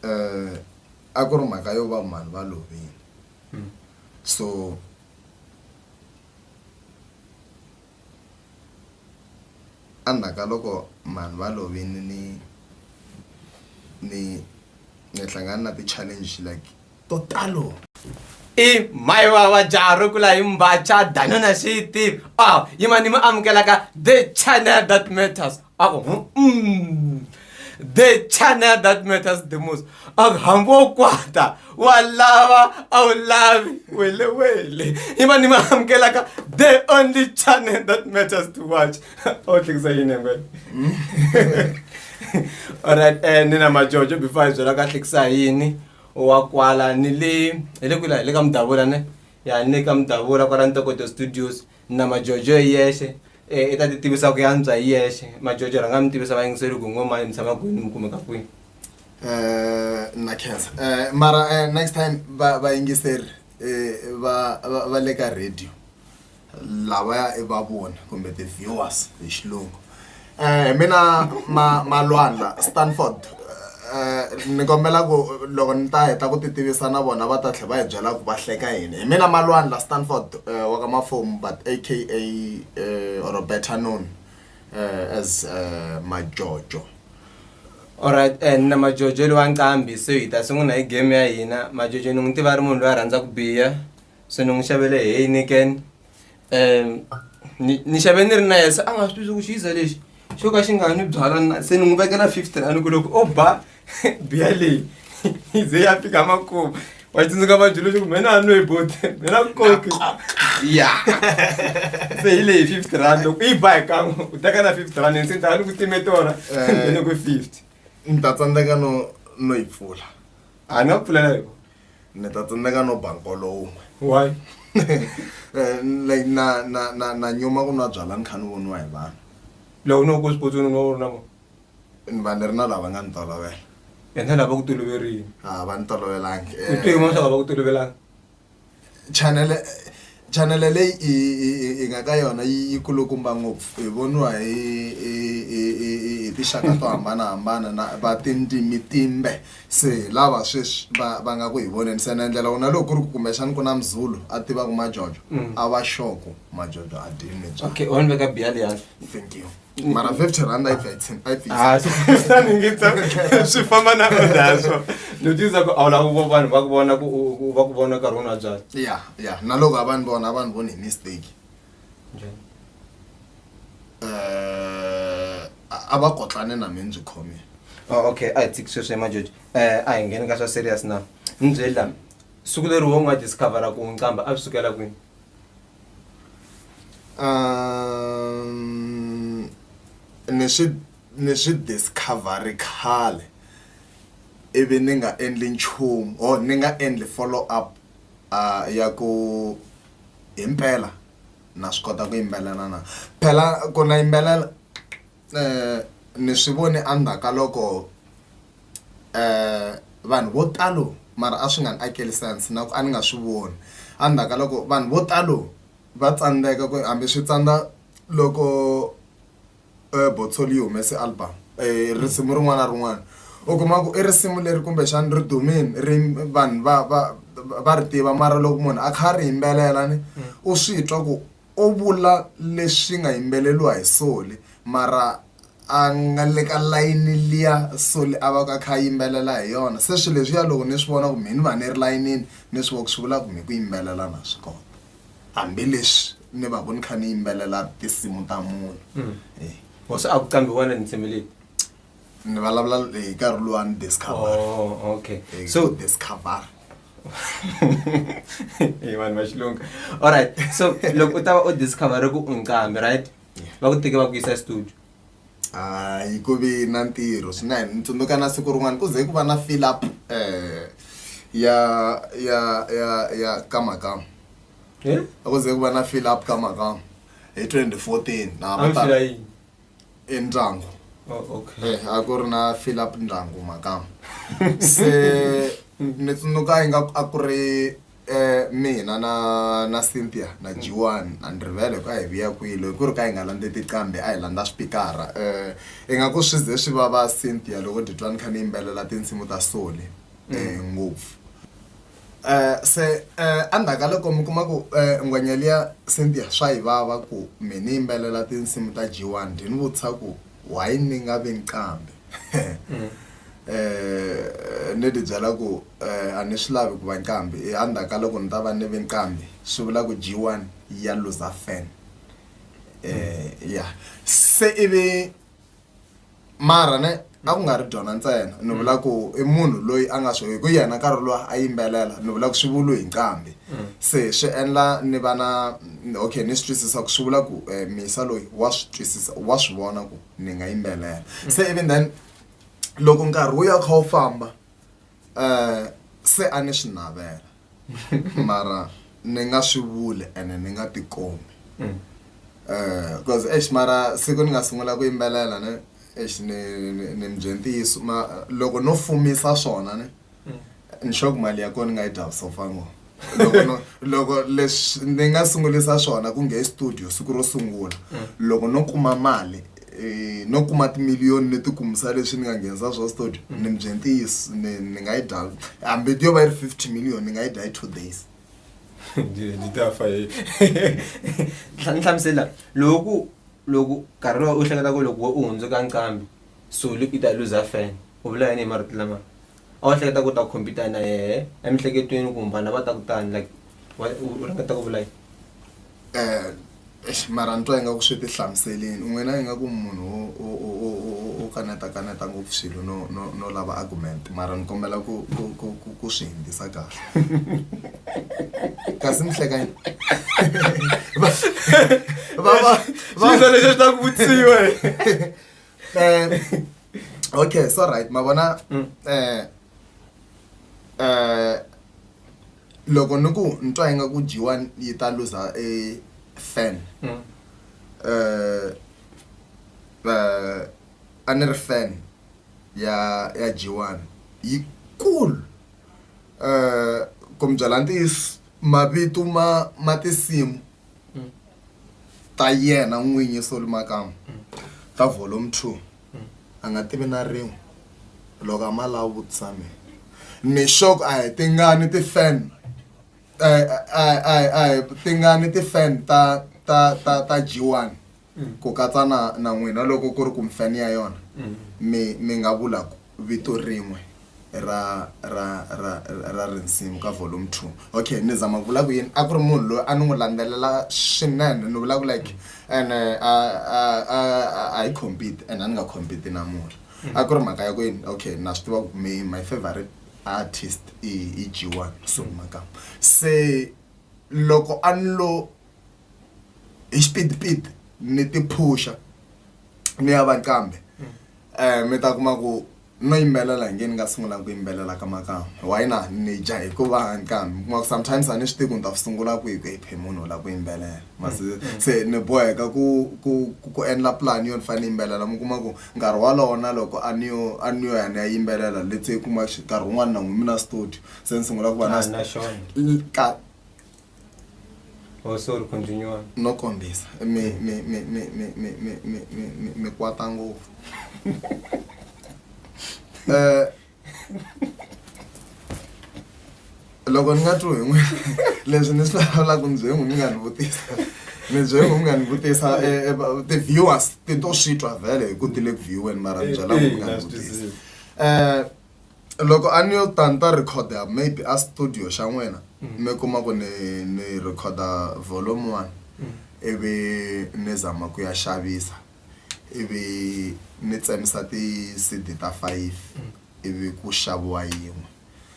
a ku ri mhaka yo va mhani va lovini so andaka loko mhani va lovini ni hlangana na ti-challenge like totalo my wa jaro kula imbacha danona shiti yimani ma amukela ka the channel that matters the channel that matters the most hambo kwata walava lavi wele yimani ma amukela ka the only channel that matters to watch things are yini ngwe alright nina Majojo before izwela kahle kusayini wakwala nile kula le ka Mdavula ne ya ne ka Mdavula kwa Ntokoto Studios na Majojo yeshe eta titivisa ku yantswa yeshe Majojo ranga mtivisa va yingiseri ku ngoma ni tshama ku ni mukumeka kwini na cancer mara next time va yingiseri va le ka radio lava va vona kumbe the viewers hi xilungu mina malwandla Stanford ni kombela ku loko ni ta heta ku titivisa na vona va ta tlhe va hi byela ku va hleka yini mina malwandla Stanford wa ka Mafomu but aka or better known as Majojo. Alright na Majojo lo wanqambi so hita sunguna hi game ya hina Majojo ni n'wi tiva ri munhu loyi a rhandza ku biya so ni n'wi xavele Heineken ni xave ni ri na yesa a nga swi twisisi ku xiza lexi xo ka xi nga ni byala na se ni n'wi vekela 50 rand ku loko ba biya leyi ze ya fika makumu wa tsundzuka Majojo leswaku mina a nwe bote mina koki ya se hi leyi 50 rand loko yi ba hi kan'we u teka na 50 rand ni ta ni ku timetora ni ku 50 ni ta tsandzeka no yi pfula a ni pfulela yiko ni ta tsandzeka no bankolo wun'we why like na nyuma ku nwa byala ni kha ni voniwa hi vanhu loko no ku swipotsoni no na mo ni va ni ri na lava nga ni tolovela yena lava ku toloverini va ni tolovelangi u twe mo swa va ku tolovelanga channel leyi nga ka yona yi kulukumba ngopfu hi voniwa hi tixaka to hambanahambana na va tindzimi timbe se lava sweswi va nga ku hi voneni se na ndlela wona loko ku ri ku kumbexani ku na Mzulu a tiva ku Majojo a va shoko Majojo a dini bya okay on veka biya leyi thank you mara 50 rand I ni ngita swi famba na odaso notiza ku awula ku vanhu va ku vona ku va ku vona ka rona bya yeah na loko abantu vona hi mistake aba kotlane na menzi khomi okay I think sweswe Majojo a hi ngheni ka swa serious now ndzela suku leri wo nga discovera ku nqamba a sukela kwini ni swi discovery khale ivi ni nga endli nchumu or ni nga endli follow up ya ku himpela na swi kota ku yimbelela na phela ku na yimbelela ni swi voni andaka loko vanhu vo talo mara a swi nga ni akeli sense na ku a ni nga swi voni andaka loko vanhu vo talo va tsandzeka ku hambi swi tsandza loko Solly humese album risimu rin'wana na rin'wana u kuma ku i risimu leri kumbexani ri dumini vanhu va ri tiva mara loko munhu a kha ri yimbelela ni u swi twa ku u vula leswi nga yimbeleliwa hi Solly mara a nga le ka layini liya Solly a va ka kha yimbelela hi yona se swilo leswiya loko ni swi vona ku mini va ni ri layinini ni swi vona ku swi vula ku mi ku yimbelela na swi kota hambileswi ni va ku ni kha ni yimbelela tinsimu ta munhu wase a ku kambiwana ni tsemeleni ni vulavula hi nkarhi luwa ni discover okay so discover vanhu va xilungu alright so loko u ta va u discover ku unqambi right va ku teke va ku yisa studio yi ku vi na ntirho swinene ni tsundzuka na siku rin'wana ku ze ku va na fill up ya ka Makamu ku ze ku va na fill up ka Makamu hi 2014 na va Ndzhaku okay a ku ri na fill up Ndzhaku Makamu se ni tsundzuka inga a ku ri mina na Cynthia na Jiwan and rivele ka hi vuya kwilo ku ri ka hi nga landzi tiqambe a hi landza swipikara ingaku swi ze swi vava Cynthia loko ti twa ni kha ni yimbelela tinsimu ta Solly ngopfu se andaka loko mi kuma ku ngwenya liya Cynthia swa hi vava ku mina yimbelela tinsimu ta Jiwan ndzi vutisa ku why ni nga vi nqambe ne di byela ku a ni swi lavi ku va nqambi andaka loko ni ta va ni ve nqambi swi vula ku G1 ya loser fan ya se ivi mara ne a ku nga ri dyona ntsena ni vula ku i munhu loyi a nga swi ku yena nkarhi loyi a yimbelela ni vula ku swi vulu hi nqambi se swi endla ni va na okay ni swi twisisa ku swi vula ku misa loyi wa swi twisisa wa swi vona ku ni nga yimbelela se even then loko nkarhi wu ya kha wu famba se a ni swi navela mara ni nga swi vuli ene ni nga tikombi because mara siku ni nga sungula ku yimbelela ne ni mjentiso loko no fumisa swona ne ni shock mali ya kona ni nga yi dya sofango loko leswi ni nga sungulisa swona ku nge studio siku ro sungula loko no kuma mali no kuma timiliyoni leti kumisa leswi ni nga nghenisa swa studio ni mjentiso ni nga yi dya hambi yo va yi ri 50 million ni nga yi dya 2 days ni ta fa hlamusela loko nkarhi u hleketa ku loko u hundzuka nqambi Solly i ta loser fan u vula yini marito lama a wu hleketa ku ta compete na yehe emihleketweni kumbe vana va ta kutani like u ringeta ku vula yini mara ntwa inga ku swi ti hlamuseleni un'wena inga ku munhu o kaneta ngopfu swilo no lava argument mara ni kombela ku swi hindisa kahle kasi ni hleka yini xisa lexi xi ta ku vutisiwa okay so right ma vona loko ni ku ntwa inga ku G1 yi ta loser fan a ni ri fan ya G1 yi cool ku mi byela ntiyiso mavito ma tinsimu ta yena n'winyi Solly Makamu ta volume 2 a nga tivi na rin'we loko a ma lava vutisa mina ni shock a hi tingani ti-fan tingani ti-fan ta G1 ku katsa na n'wina loko ku ri ku mfan ya yona mi nga vula vito rin'we ra rinsimu ka volume 2 okay ni zama ku vula ku yini a ku ri munhu loyi a ni n'wi landzelela swinene ni vula ku like and I compete and a ni nga compete namuntlha a ku ri mhaka ya ku yini okay na swi tiva ku my favorite artist i G1 Solly Makamu se loko a ni lo hi speed ni ti phusha ni ya va nqambi mi ta kuma ku no yimbelela nge ni nga sungula ku yimbelela ka Makamu why na ni ja hikuva nqambi kuma sometimes a ni swi tivi ku ni ta sungula ku hi munhu la ku yimbelela se ni boheka ku endla plan yo ni fanele yimbelela mi kuma ku nkarhi walowo na loko a ni yo ya ni ya yimbelela let's say kuma nkarhi wun'wana na n'wi mina studio se ni sungula ku va na ka sorry continue no kombisa mi kwata ngopfu loko ni nga twi hi n'wina leswi ni swi lavaka ku ndzi mi nga ni vutisa mi nga ni vutisa ti-viewers ti to swi twa vhele hi ku ti le ku vieweni mara ni byela mi nga ni vutisa loko a ni yo tani ta recorder maybe a studio xa n'wina mi kuma ku ni recorder volume 1 ivi ni zama ku ya xavisa ivi ni tsemisa ti-CD ta 5 ivi ku xaviwa yin'we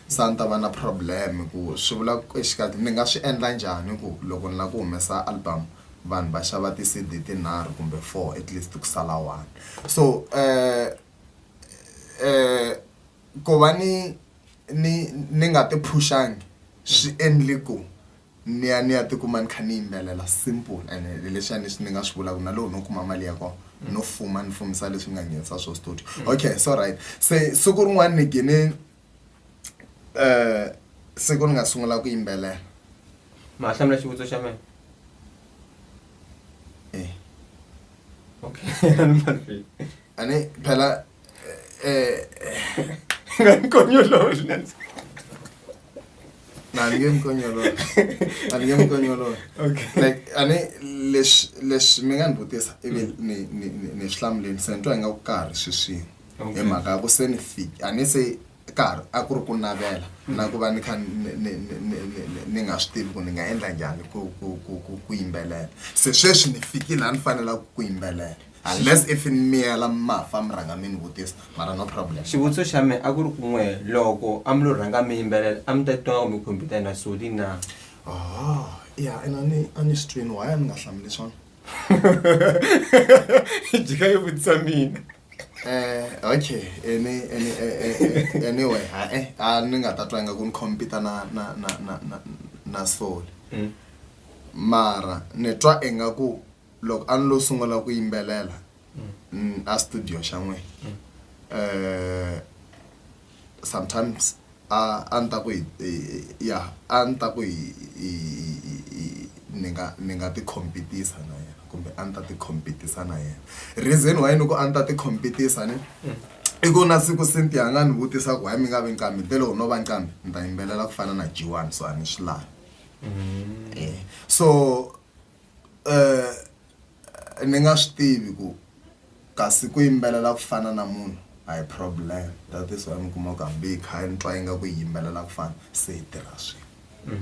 sa ni ta va na problem ku swi vula exikarhi ni nga swi endla njhani ku loko ni lava ku humesa album vanhu va xava ti-CD tinharhu kumbe 4 at least ku sala 1 so ku va ni nga ti phushangi swi endli ku ni ya tikuma ni kha ni yimbelela simple and leswi ni nga swi vulaka na loko no kuma mali ya kona no fuma ni fumisa leswi nga nghenisa swo studio okay so right se siku rin'wana ni gene siku ni nga sungula ku yimbelela ma hlamula xivutiso xa mina okay ani phela ngani konyolo nani nge mkonyolo okay like ani leswi mi nga ni vutisa ivi ni swihlamuleni se ni twa inga ku karhi sweswi hi mhaka ya ku se ni fika ani se karhi a ku ri ku navela na ku va ni kha ni nga swi tivi ku ni nga endla njhani ku yimbelela se sweswi ni fikile laha ni fanelaka ku yimbelela unless if ni miyela mafa mi rhanga mi ni vutisa mara no problem xivutiso xa mina a ku ri ku n'we loko a mi lo rhanga mi yimbelela a mi ta twa ku mi khompyuta na Solly na ya a ni swi twini why a ni nga hlamuli swona jika yi vutisa mina okay anyway a ni nga ta twa inga ku ni khompyuta na Solly mara ni twa ingaku loko a ni lo sungula ku yimbelela a studio xa n'we sometimes a ni ta ku a ni ta ku ni nga ti competisa na yena kumbe a ni ta ti competisa na yena reason why ni ku a ni ta ti competisa ni i ku na siku Cynthia nga ni vutisa ku hayi mi nga vi nkambi te loko no va nkambi ni ta yimbelela ku fana na G1 so a ni swi lavi so ni nga swi tivi ku kasi ku yimbelela ku fana na munhu a hi problem that is why mi kuma ku hambi hi kha ni twa inga ku yimbelela ku fana se hi tirha swin'we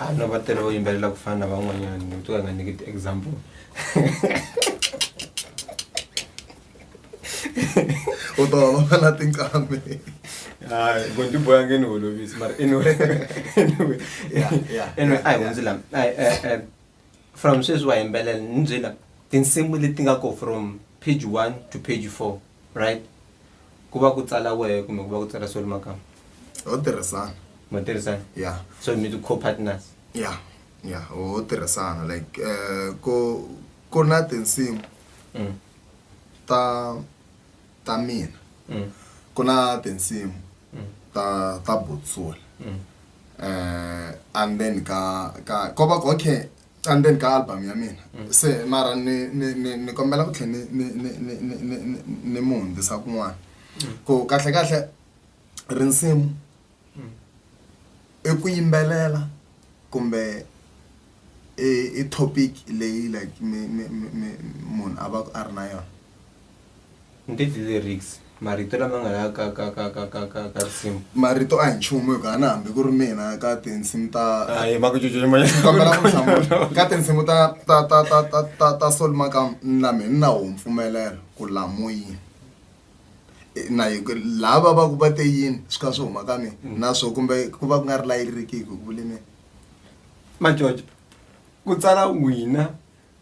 a no va tirha vo yimbelela ku fana na van'wanyana ni to ka nga nyiki ti-example u to va na tinkambi hayi ku ti boyange ni holovisi mara anyway anyway a hi hundzi lama from sweswi wa yimbelela ni byela tinsimu leti nga ko from page 1 to page 4 right ku va ku tsala wehe kumbe ku va ku tsala Solly Makamu ho tirhisana ma tirhisana yeah so mi ti co-partners yeah ho tirhisana like ku na tinsimu ta mina ku na tinsimu ta bvooo and then ka ko va okay and then ka album ya mina se mara ni kombela ku tlhe ni mu hundzisa kun'wana ku kahle rinsimu i ku yimbelela kumbe i topic leyi like munhu a va a ri na yona ni ti lyrics marito lama nga ya ka risimu marito a hi nchumu hi ku ana hambi ku ri mina ka tinsimu ta Majojo kombela ku hlamula ka tinsimu ta Solly Makamu na mina na ho mpfumelelo ku lamoyini na lava va ku va te yini swi kha swi huma ka mina na swo kumbe ku va ku nga ri layirikiki ku vule mina Majojo ku tsala n'wina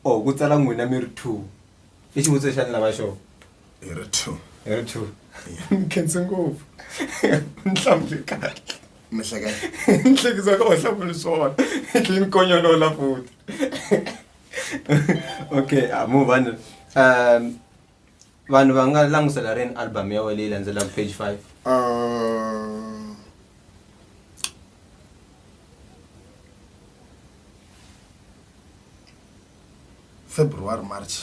or ku tsala n'wina mi ri 2 i xivutiso xa ni lava xona hi ri 2 hi ri 2 khense ngopfu nhlamulo kahle mihleketa nhlekisa ka wa hlamula swona tlhe ni konyolola futhi okay move on vanhu va nga langutisela rini album ya wena leyi landzelaka page 5 February March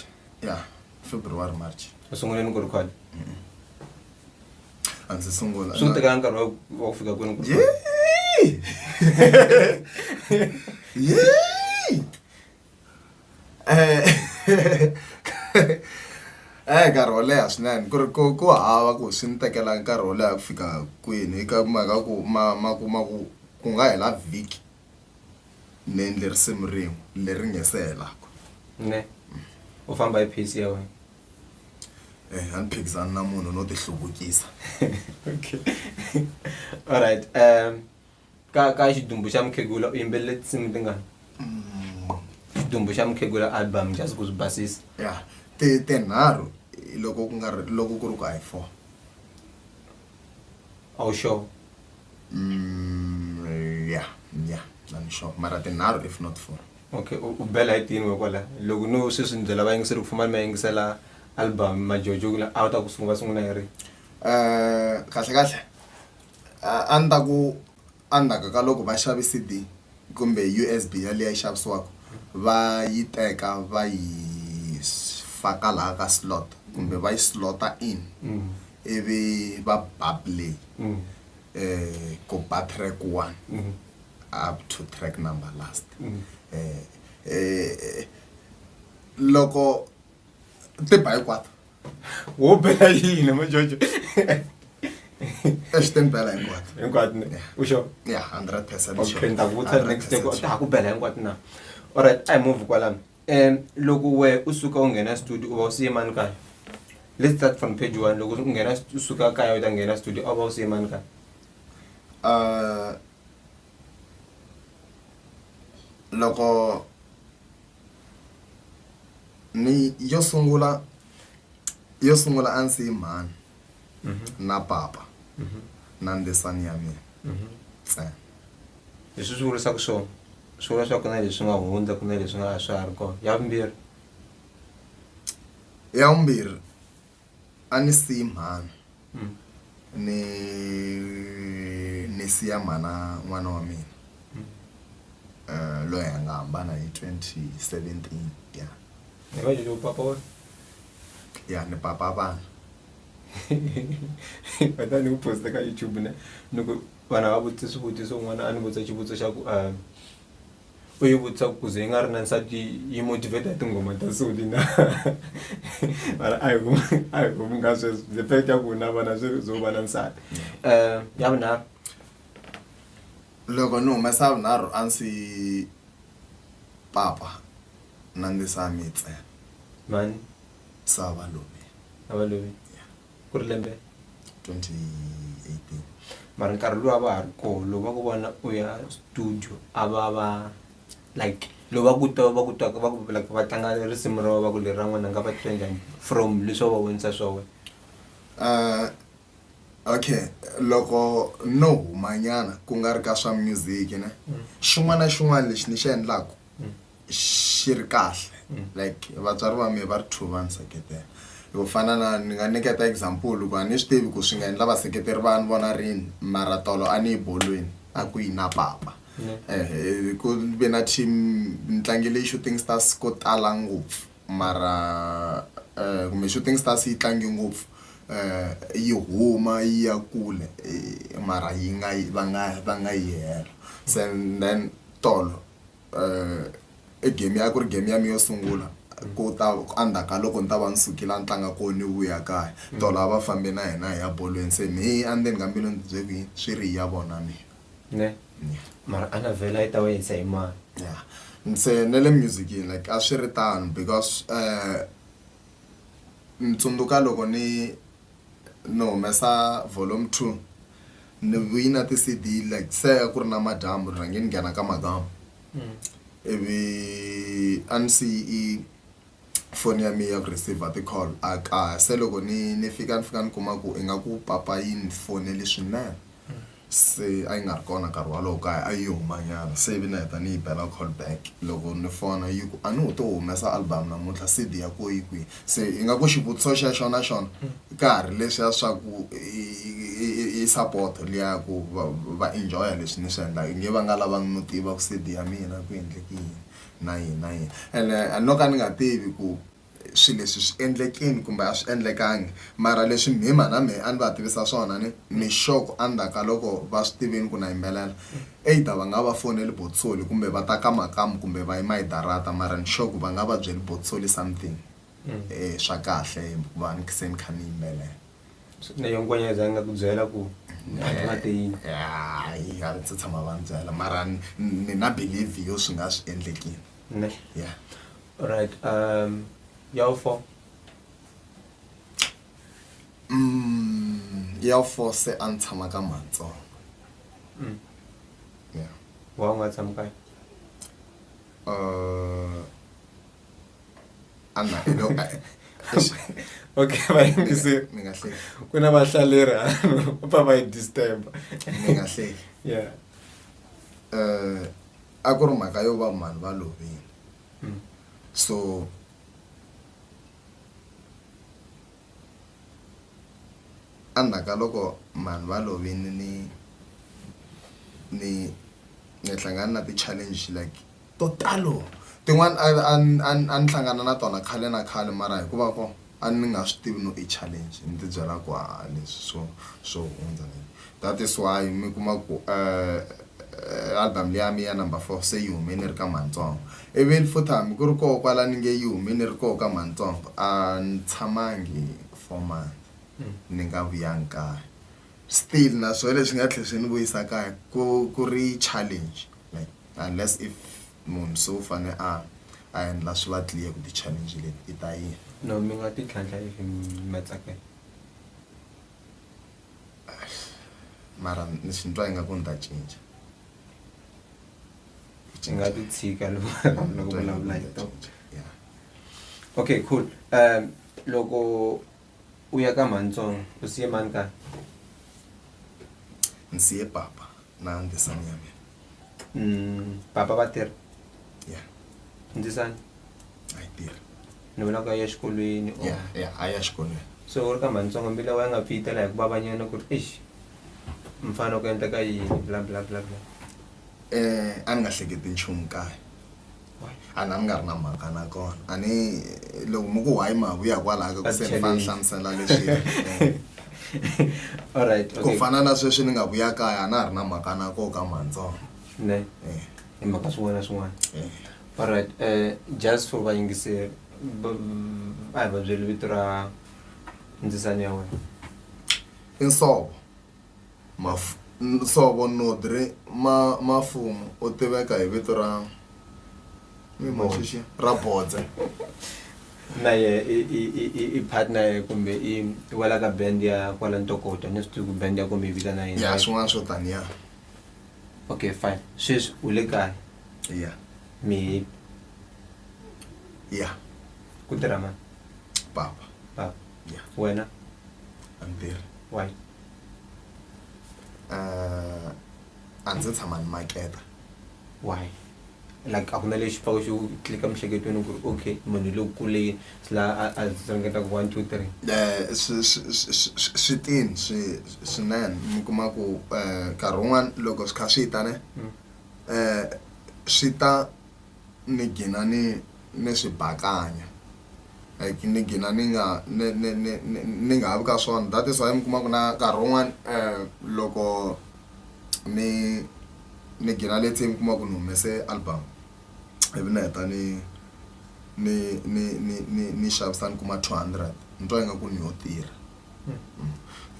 February March u sunguleni ku record a ndzi sungula swi teka nkarhi wa ku fika kwini ku nkarhi wo leha swinene ku ri ku hava ku swi ni tekela nkarhi wo leha ku fika kwini eka mhaka ku ku nga hela vhiki ni endle risimu rin'we leri nge se helaka ne u famba hi pace ya wena a ni phikizana na munhu no ti hluvukisa okay alright ka xidumbu xa mukhegula u yimbelele tinsimu tingani xidumbu xa mukhegula album just ku swi basisa tinharhu loko ku ri ku a hi 4 a wu sure I'm sure mara tinharhu if not 4 okay u bela hi tini we kwala loko no sweswi ni byela vayingiseri ku famba mi ya yingisela album Majojo a wu ta ku sungula hi ri kahle a ni ta ku endzhaku ka loko va xave CD kumbe USB yaliya yi xavisiwaka va yi teka va yi faka laha ka slot kumbe va yi slota in ivi va ba play ku ba track 1 up to track number last loko ti ba hinkwato wo bela yini Majojo exiteni bela hinkwato ne u sure yeah 100% okay sure nta ku tsa next day ta ku bela hinkwato na alright I move kwalani loko we usuka ungena studio uba usiye mani kaya let's start from page 1 loko ungena usuka kaya uta ngena studio uba usiye mani kaya loko ni yo sungula a ndzi mhani na papa na ndzisani ya mina ntsena leswi swi vurisaka swona swi vula swa ku na leswi nga hundza ku na leswi nga swa ha ri kona ya vumbirhi ya vumbirhi a ni siyi mhani ni siya mhana n'wana wa mina loyi a nga hambana hi 2017 ya ni va jelo papa wa ya ni papa vana ata ni ku posta ka YouTube ne loko vana va vutisa swivutiso n'wana a ni vutisa xivutiso xa ku u yi vutisa ku ze yi nga ri na nsati yi motivate tinghoma ta Solly na mara a hi ku nga sweswo the fact ya ku na vana swi zo va na nsati ya vunharhu loko ni humesa vunharhu a ndzi papa na ndzisani ntsena mani sava lovi avalovi ku ri lembe 2018 mara nkarhi luwa va ha ri koho loko va ku vona u ya studio a va like loko va ku like va tlanga risimu ra va ku leri ra n'wana nga va twa njhani from leswi va vonisa swa wena okay loko no humanyana ku nga ri ka swa music ne xin'wana na xin'wana lexi ni xi endlaku xi ri kahle like vatswari va mina va ri two va ni seketela yo fana na ni nga nyiketa example ku a ni swi tivi ku swi nga endla vaseketeri va ni vona rini mara tolo a ni yi bolweni a ku yi na papa ku ve na team nitlangile shooting stars ko tala ngopfu mara kumbe shooting stars yi tlangi ngopfu yi huma yi ya kule mara yi nga va nga yi hela then tolo game ya ku ri game ya mi yo sungula ku ta andaka loko ni ta va ni sukile a ni tlanga kona ni vuya kaya tolo a va fambe na hina hi ya bolweni se me a ndzeni ka mbilu ni byeki swi ri ya vona mina ne mara a na vhela yi ta va yisa hi mani yeah se ne le musicini like a swi ri tano because ni tsundzuka loko ni humesa volume 2 ni vuyina ti-CD like se ku ri na madyambu rhange ni nghena ka magamu ivi a ni siyi foni ya mi ya ku receiver ti-call a kaya se loko ni fika ni kuma ku ingaku papa yi ni fonele swinene se a yi nga ri kona nkarhi walowo kaya a yi humanyana se ivi na heta ni yi bela call back loko ni fona yi ku a ni wu to humesa album namuntlha CD ya ko yi kwihi se ingaku xivutiso xexo na xona ka ha ri leswiya swa ku i support liya ku va enjoya leswi ni swi endlaka i nge va nga lavanga no tiva ku CD ya mina ku endleke yini na yini ene no ka ni nga tivi ku swilo leswi swi endlekini kumbe a swi endlekangi mara leswi mhima na me a ni va tivisa swona ni shoko andaka loko va swi tiveni ku na yimbelela either va nga va foneli Botsoli kumbe va ta ka Makamu kumbe va yima hi darata mara ni shoko va nga va byeli Botsoli something swa kahle va ni se ni kha ni yimbelela na yongonyeza nga ku byela ku nga te yini ya ndzi tshama va ni byela mara ni na believe yo swi nga swi endlekini ne yeah alright ya u4 ya u4 se a ni tshama ka Matsonga yeah wa nga tshama kaya ana okay va yingiseli ni nga hleki ku na vahlaleri va va yi disturb ni nga hleki yeah a ku ri mhaka yo va mhani va lovile so andaka loko mhani va lovini ni hlangana na ti-challenge like totalo tin'wana a ni hlangana na tona khale na khale mara hikuva ko a ni nga swi tivi no i challenge ni ti byela ku leswi swo hundza that is why mi kuma ku album leya mi ya number 4 se yi hume ni ri ka Matsongo ivi futhi hambi ku ri koho kwala ni nge yi hume ni ri koho ka Matsongo a ni tshamangi 4 months ni nga vuyanga kaya still na swo leswi nga tlhe swi ni vuyisa kaya ku ri challenge like unless if munhu so fane a endla swi va clear ku ti-challenge leti i ta yini no mi nga ti tlhantlha if mi tsakela mara ni swi twa ingaku ni ta cinca nga ti tshika loko vulavula hi tona yeah. Okay, cool. Loko u ya ka Matsongo u siye mani kaya? Ni siye papa na ndzisani ya mina. Papa va tirha? Yeah. Ndzisani? A yi tirha. Ni vona ku a ya xikolweni or yeah a ya xikolweni. so u ri ka Matsongo mbila wa nga pfitela hi ku vavanyana ku ri eish mfana ku endleka yini bla bla bla bla. A ni nga hleketi nchumu kaya. A ni nga ri na mhaka na kona a ni loko mi ku why ma vuya kwalaho ka ku se ni fane hlamusela leswi alright ku fana na sweswi ni nga vuya kaya a na ha ri na mhaka na koho ka Matsongo ne hi mhaka swin'wana na swin'wana alright just for vayingiseri a hi va byeli vito ra ndzisani ya wena. i Nsovo Nodri Mafumo u tiveka hi vito ra ra Bodze. Na ye i partner kumbe i wala ka band ya kwala Ntokoto ni swi ku band ya kumbe i vitana yini? Ya swin'wana swo taniya. Okay fine. Sweswi u le kaya? Yeah. Mi yeah. Ku tirha mani? Papa. Papa. Yeah. Wena? A ni tirhi. Why? A ndzi tshama ni maketa. Why? Like a ku na lexi pfaka xi tlika miehleketweni ku ri okay munhu lokuleni swi la a ringeta ku 1 2 3. Switini swinene mi kuma ku nkarhi wun'wana loko swi kha swi ta ne swi ta ni gina ni swi bakanya like ni gina ni nga ha vi ka swona that is why mi kuma ku na nkarhi wun'wana loko ni gina leti mi kuma ku ni humese album ivi ni heta ni xavisa ni kuma 200 ni twa ingaku ni yo tirha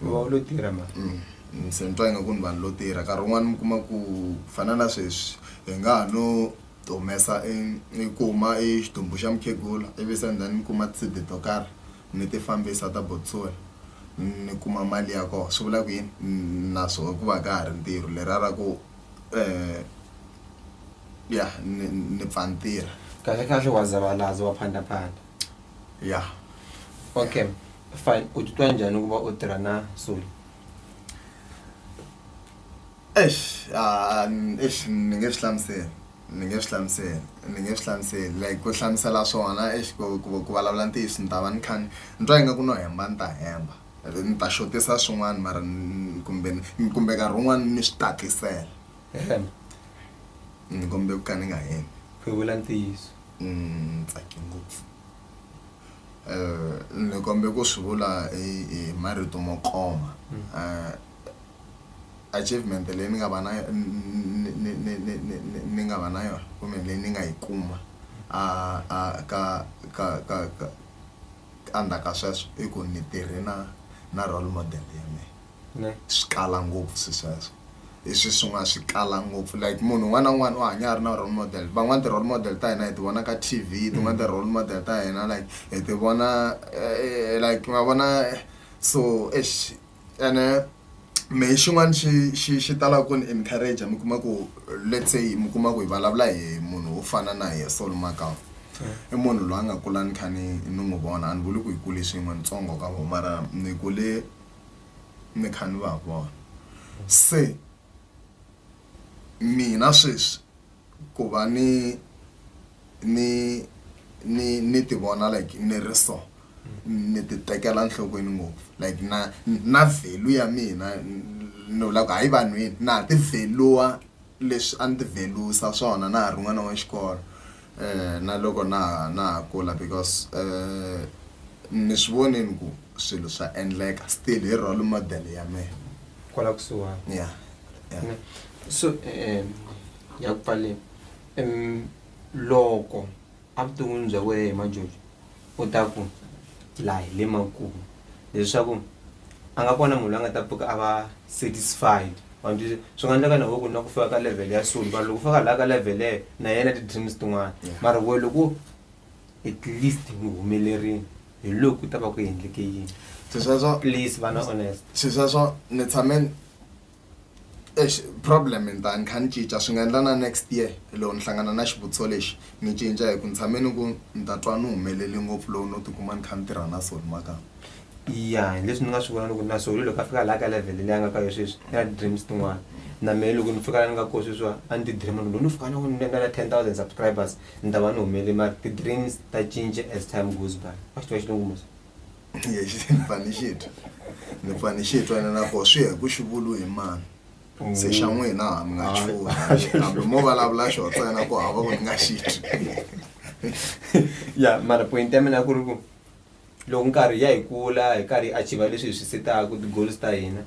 wa lo tirha ma se ni twa ingaku ni vanhu lo tirha nkarhi wun'wana mi kuma ku fana na sweswi hi nga ha no humesa i kuma xitumbu xa mukhegula ivi se then ni kuma tshidi to karhi ni ti fambisa ta Botswana ni kuma mali ya kona swi vula ku yini naswo ku va ka ha ri ntirho leriya ra ku ya ni pfa ni tirha kahle kahle wa zavalaza wa phandaphanda. ya Okay fine u titwa njhani ku va u tirha na Solly? ni nge swi hlamuseli like ku hlamusela swona ku vulavula ntiyiso ni ta va ni kha ni twa ingaku no hemba ni ta hemba ni ta xotisa swin'wana mara kumbe nkarhi wun'wana ni swi tatisela ni kombe ku ka ni nga hembi ku vula ntiyiso tsaki ngopfu ni kombe ku swi vula hi marito mo koma achievement leyi ni nga va na yona kumbe leyi ni nga yi kuma ka andaka sweswo i ku ni tirhe na role model ya mina swi kala ngopfu sweswo i swin'wana swi kala ngopfu like munhu un'wana na un'wana u hanya a ri na role model van'wana ti-role model ta hina hi ti vona ka TV tin'wana ti-role model ta hina like hi ti vona like ma vona so ene me xin'wana xi tala ku ni encourage mi kuma ku let's say mi kuma ku hi vulavula hi munhu wo fana na hi Solly Makamu i munhu loyi a nga kula ni kha ni n'wi vona a ni vuli ku hi kule swin'we ntsongo ka vo mara ni kule ni kha ni va vona se mina sweswi ku va ni ti vona like ni ri so ni ti tekela nhlokweni ngopfu like na value ya mina no loko hayi vanhwini na ha ti value leswi a ni ti valuesa swona na ha ri n'wana wa xikolo na loko na ha kula because ni swi voneni ku swilo swa endleka still hi role model ya mehe kwala kusuhani. yeah So ya ku pfaleni loko a vuton'wini bya wena Majojo u ta ku laha hi le makumu leswaku a nga kona munhu loyi a nga ta pfuka a va satisfied swi nga endleka na ku na ku fika ka level ya Solly vanhu loko fika laha ka level na yena ti-dreams tin'wana mara we loko at least ni humelerile hi loko ta va ku endleke yini please vana honest sweswo ni tshame problem ni ta ni kha ni cinca swi nga endla na next year loko ni hlangana na xivutiso lexi ni cinca hi ku ni tshame ni ku ni ta twa ni humelele ngopfu loko no tikuma ni kha ni tirha na Solly Makamu. Ya hi leswi ni nga swi vona loko na Solly loko a fika laha ka level leyi a nga ka yo sweswi na dreams tin'wana na mehe loko ni fika laha ni nga koho sweswiwa a ni ti dream loko ni fika na ku ni nga na 10,000 subscribers ni ta va ni humelele mara ti-dreams ta cinca as time goes by a xi twa xilungu musa ni fani xitwa ene na koho swi ya hi ku xivulu hi mani se xa n'wina mi nga chuni kambe mo vulavula xo ntsena ku hava ku ni nga xitwi ya mara point ya mina ku ri ku loko nkarhi ya hi kula hi karhi hi achieve leswi hi swi setaka ti-goals ta hina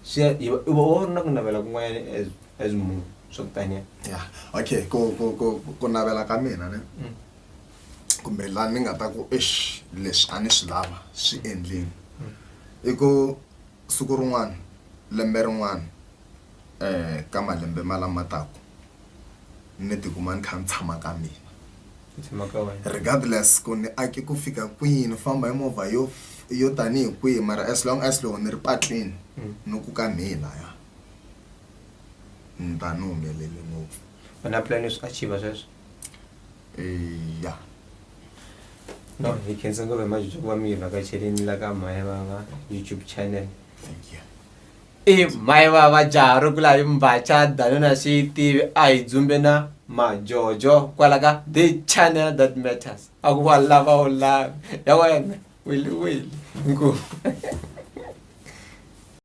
swi ya i va u ri na ku navela kun'wanyana as munhu swa ku taniya ya okay ku navela ka mina ne kumbe laha ni nga ta ku leswi a ni swi lava swi endlini i ku siku rin'wana lembe rin'wana ka malembe malama taku ni tikuma ni kha ni tshama ka mina regardless ku ni ake ku fika kwihi ni famba hi movha yo tanihi kwihi mara as long as loko ni ri patwini ni ku ka mina ya ni ta ni humelele ngopfu u na plan yo swi achieve sweswo ya no hi khensa ngopfu Majojo ku va mi hi vhakacheleni la ka mhani YouTube channel. thank you Mhani va jaha ro kula hi mbacha dano na swi tivi a hi dzumbe na Majojo kwala ka the channel that matters a ku va lava u lavi ya wena wili inkomu.